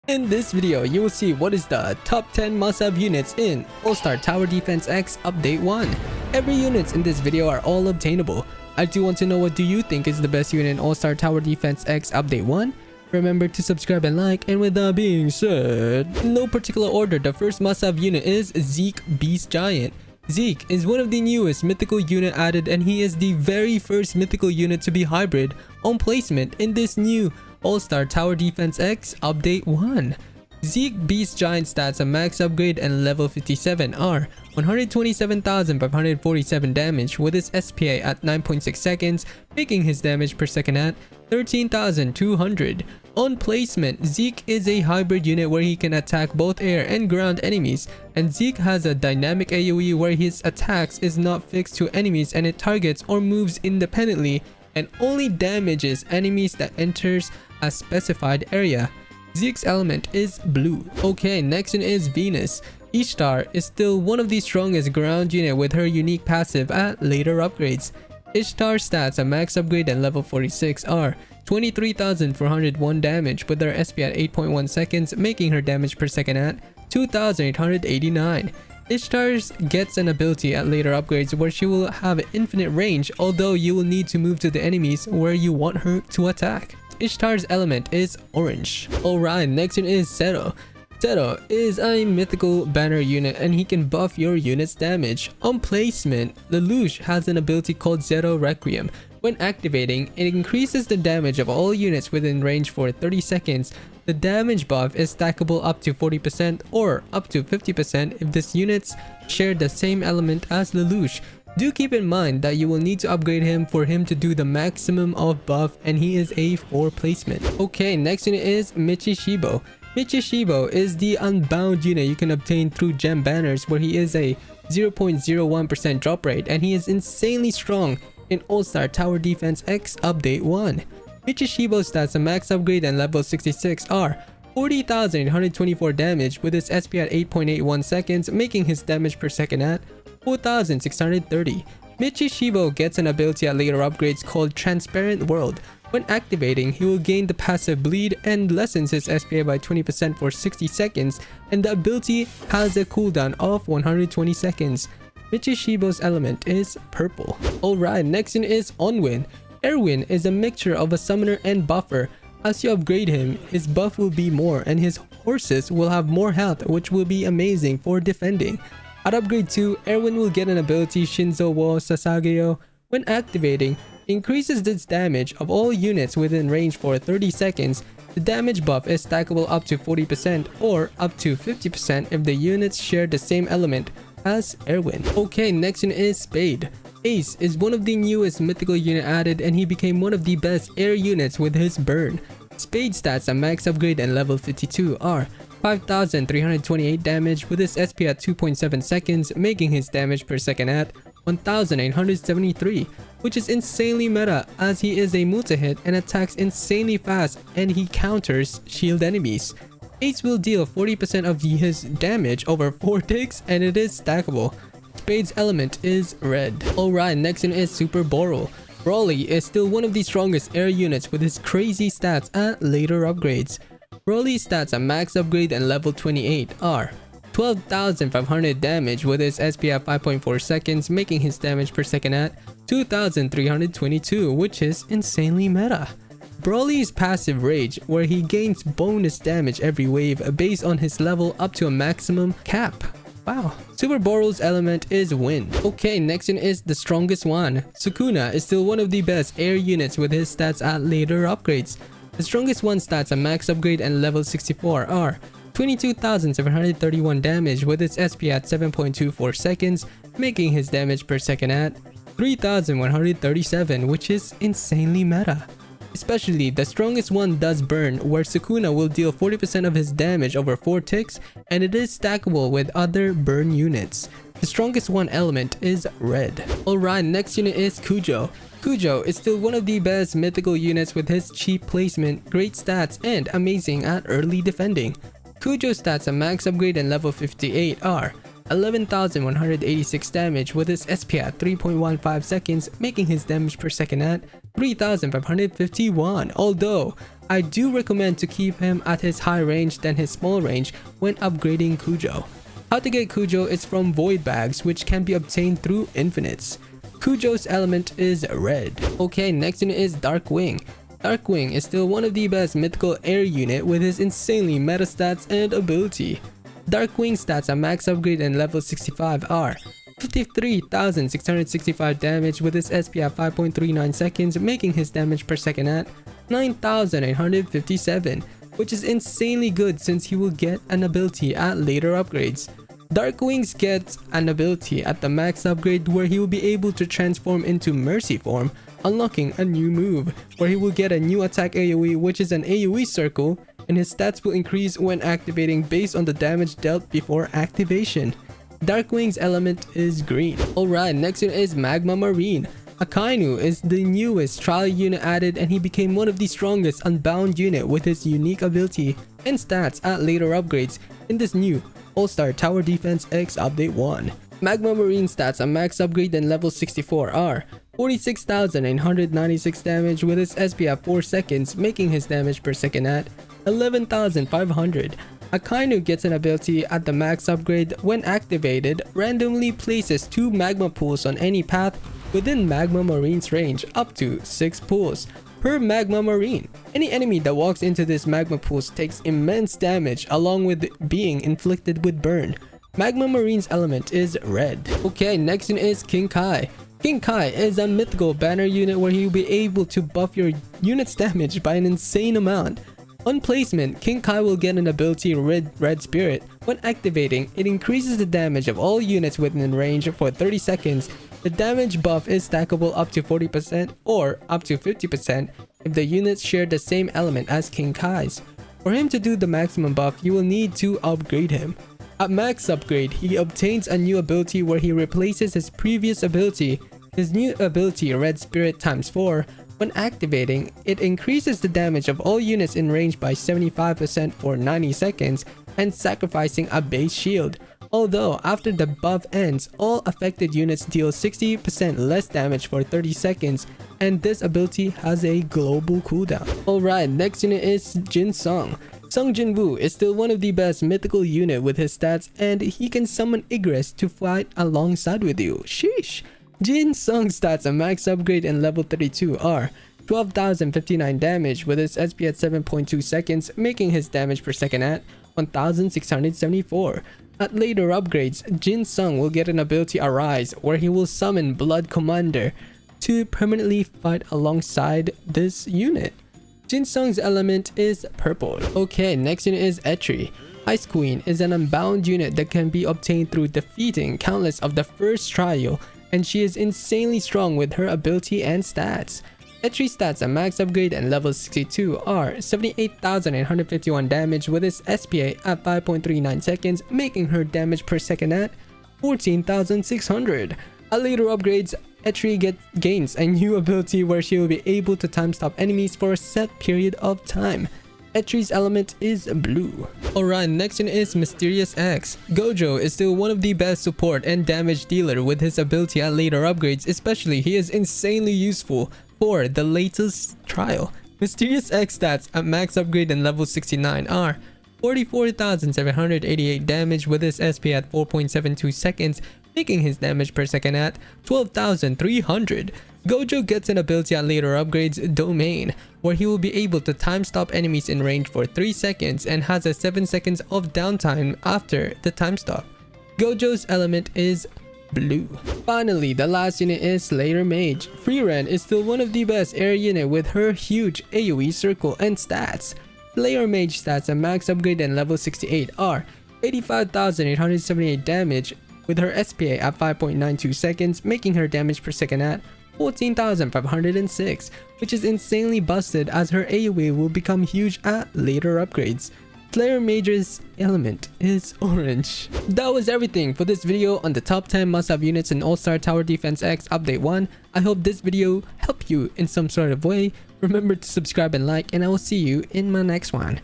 In this video, you will see what is the top 10 must-have units in All-Star Tower Defense X Update 1. Every units in this video are all obtainable. I do want to know, what do you think is the best unit in All-Star Tower Defense X Update 1? Remember to subscribe and like, and with that being said, in no particular order, the first must-have unit is Zeke Beast Giant. Zeke is one of the newest mythical unit added, and he is the very first mythical unit to be hybrid on placement in this new All-Star Tower Defense X Update 1. Zeke Beast Giant stats, a max upgrade and level 57 are 127,547 damage with his SPA at 9.6 seconds, making his damage per second at 13,200. On placement, Zeke is a hybrid unit where he can attack both air and ground enemies, and Zeke has a dynamic AoE where his attacks is not fixed to enemies and it targets or moves independently and only damages enemies that enters a specified area. Zeke's element is blue. Okay, next one is Venus. Ishtar is still one of the strongest ground unit with her unique passive at later upgrades. Ishtar's stats, a max upgrade and level 46 are 23,401 damage with her SP at 8.1 seconds, making her damage per second at 2,889. Ishtar's gets an ability at later upgrades where she will have infinite range, although you will need to move to the enemies where you want her to attack. Ishtar's element is orange. Alright, next one is Zero. Zero is a mythical banner unit and he can buff your unit's damage. On placement, Leouch has an ability called Zero Requiem. When activating, it increases the damage of all units within range for 30 seconds. The damage buff is stackable up to 40% or up to 50% if these units share the same element as Leouch. Do keep in mind that you will need to upgrade him for him to do the maximum of buff, and he is a 4 placement. Okay, next unit is Mitchbo. Mitchbo is the unbound unit you can obtain through gem banners where he is a 0.01% drop rate and he is insanely strong in All-Star Tower Defense X Update 1. Mitchbo's stats, a max upgrade and level 66 are 40,824 damage with his SP at 8.81 seconds, making his damage per second at 4,630. Mitchbo gets an ability at later upgrades called Transparent World. When activating, he will gain the passive bleed and lessens his SPA by 20% for 60 seconds, and the ability has a cooldown of 120 seconds. Mitchbo's element is purple. Alright, next one is Onwwind. Erwin is a mixture of a summoner and buffer. As you upgrade him, his buff will be more and his horses will have more health, which will be amazing for defending. At upgrade 2, Erwin will get an ability Shinzo wo Sasageo. When activating, increases its damage of all units within range for 30 seconds. The damage buff is stackable up to 40% or up to 50% if the units share the same element as Erwin. Okay, next one is Spade. Ace is one of the newest mythical unit added and he became one of the best air units with his burn. Spade stats, a max upgrade and level 52 are 5,328 damage with his SP at 2.7 seconds, making his damage per second at 1,873, which is insanely meta as he is a multi-hit and attacks insanely fast and he counters shield enemies. Ace will deal 40% of his damage over 4 ticks and it is stackable. Spade's element is red. Alright, next one is Super Boral. Brawly is still one of the strongest air units with his crazy stats at later upgrades. Brawly's stats, a max upgrade and level 28 are 12,500 damage with his SP at 5.4 seconds, making his damage per second at 2,322, which is insanely meta. Brawly's passive Rage, where he gains bonus damage every wave based on his level up to a maximum cap. Wow. Super Boral's element is wind. Okay, next one is the strongest one. Sukuna is still one of the best air units with his stats at later upgrades. The strongest one stats, a max upgrade and level 64 are 22,731 damage with its SP at 7.24 seconds, making his damage per second at 3,137, which is insanely meta. Especially, the strongest one does burn, where Sukuna will deal 40% of his damage over 4 ticks, and it is stackable with other burn units. The strongest one element is red. Alright, next unit is Kujo. Kujo is still one of the best mythical units with his cheap placement, great stats, and amazing at early defending. Kujo's stats, a max upgrade and level 58 are 11,186 damage with his SP at 3.15 seconds, making his damage per second at 3,551. Although I do recommend to keep him at his high range than his small range when upgrading Kujo. How to get Kujo is from void bags, which can be obtained through infinites. Kujo's element is red. Okay, next unit is Darkwing. Darkwing is still one of the best mythical air unit with his insanely meta stats and ability. Darkwing stats at max upgrade and level 65 are 53,665 damage with his SP at 5.39 seconds, making his damage per second at 9,857, which is insanely good since he will get an ability at later upgrades. Darkwings gets an ability at the max upgrade where he will be able to transform into Mercy form, unlocking a new move where he will get a new attack AoE, which is an AoE circle, and his stats will increase when activating based on the damage dealt before activation. Darkwing's element is green. Alright, next unit is Magma Marine. Akainu is the newest trial unit added, and he became one of the strongest unbound unit with his unique ability and stats at later upgrades in this new All-Star Tower Defense X Update 1. Magma Marine stats at max upgrade and level 64 are 46,996 damage with his SP at 4 seconds, making his damage per second at 11,500. Akainu gets an ability at the max upgrade when activated, randomly places 2 magma pools on any path within Magma Marine's range, up to 6 pools per Magma Marine. Any enemy that walks into this magma pools takes immense damage along with being inflicted with burn. Magma Marine's element is red. Okay, next unit is King Kai. King Kai is a mythical banner unit where he will be able to buff your unit's damage by an insane amount. On placement, King Kai will get an ability Red Spirit. When activating, it increases the damage of all units within range for 30 seconds. The damage buff is stackable up to 40% or up to 50% if the units share the same element as King Kai's. For him to do the maximum buff, you will need to upgrade him. At max upgrade, he obtains a new ability where he replaces his previous ability. His new ability, Red Spirit ×4, when activating, it increases the damage of all units in range by 75% for 90 seconds and sacrificing a base shield. Although, after the buff ends, all affected units deal 60% less damage for 30 seconds, and this ability has a global cooldown. Alright, next unit is Jinsung. Sung Jinwoo is still one of the best mythical unit with his stats, and he can summon Igris to fight alongside with you. Sheesh! Jinsung's stats at max upgrade and level 32 are 12,059 damage with his SP at 7.2 seconds, making his damage per second at 1,674. At later upgrades, Jinsung will get an ability Arise where he will summon Blood Commander to permanently fight alongside this unit. Jinsung's element is purple. Okay, next unit is Etri. Ice Queen is an unbound unit that can be obtained through defeating countless of the first trial, and she is insanely strong with her ability and stats. Etri's stats at max upgrade and level 62 are 78,851 damage with his SPA at 5.39 seconds, making her damage per second at 14,600. At later upgrades, Etri gains a new ability where she will be able to time stop enemies for a set period of time. Etri's element is blue. Alright, next one is Mysterious X. Gojo is still one of the best support and damage dealer with his ability at later upgrades, especially he is insanely useful for the latest trial. Mysterious X stats at max upgrade and level 69 are 44,788 damage with his SP at 4.72 seconds, making his damage per second at 12,300. Gojo gets an ability at later upgrades, Domain, where he will be able to time stop enemies in range for 3 seconds and has a 7 seconds of downtime after the time stop. Gojo's element is blue. Finally, the last unit is Slayer Mage. Freeran is still one of the best air unit with her huge AoE circle and stats. Slayer Mage stats at max upgrade and level 68 are 85,878 damage with her SPA at 5.92 seconds, making her damage per second at 14,506, which is insanely busted as her AoE will become huge at later upgrades. Slayer Mage's element is orange. That was everything for this video on the top 10 must-have units in All-Star Tower Defense X Update 1. I hope this video helped you in some sort of way. Remember to subscribe and like, and I will see you in my next one.